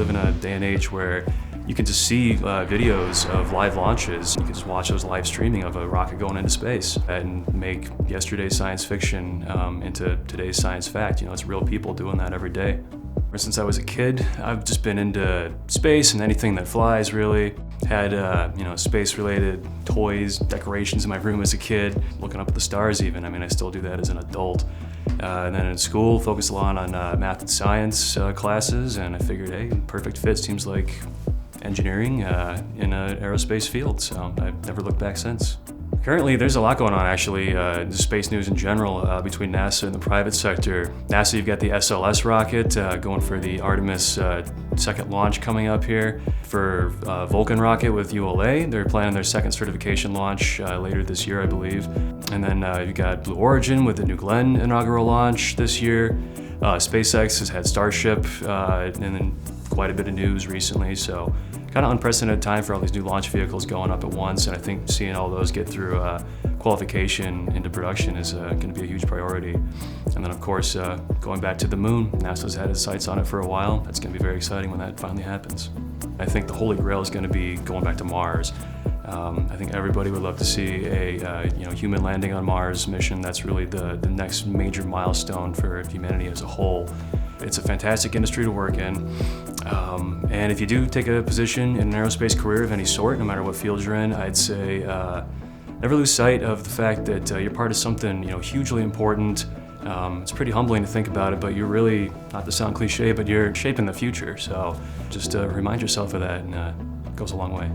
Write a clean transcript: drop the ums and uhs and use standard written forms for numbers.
live in a day and age where you can just see videos of live launches. You can just watch those live streaming of a rocket going into space and make yesterday's science fiction into today's science fact. You know, it's real people doing that every day. Ever since I was a kid, I've just been into space and anything that flies, really. Had space-related toys, decorations in my room as a kid, looking up at the stars even. I mean, I still do that as an adult. And then in school, focused a lot on math and science classes, and I figured, hey, perfect fit seems like engineering in an aerospace field, so I've never looked back since. Currently, there's a lot going on, actually, space news in general, between NASA and the private sector. NASA, you've got the SLS rocket going for the Artemis second launch coming up here. For Vulcan rocket with ULA, they're planning their second certification launch later this year, I believe. And then you've got Blue Origin with the New Glenn inaugural launch this year. SpaceX has had Starship, and then quite a bit of news recently, so kind of unprecedented time for all these new launch vehicles going up at once, and I think seeing all those get through qualification into production is going to be a huge priority. And then of course, going back to the moon, NASA's had its sights on it for a while. That's going to be very exciting when that finally happens. I think the holy grail is going to be going back to Mars. I think everybody would love to see a human landing on Mars mission. That's really the next major milestone for humanity as a whole. It's a fantastic industry to work in. And if you do take a position in an aerospace career of any sort, no matter what field you're in, I'd say never lose sight of the fact that you're part of something hugely important. It's pretty humbling to think about it, but you're really, not to sound cliche, but you're shaping the future. So just remind yourself of that, and it goes a long way.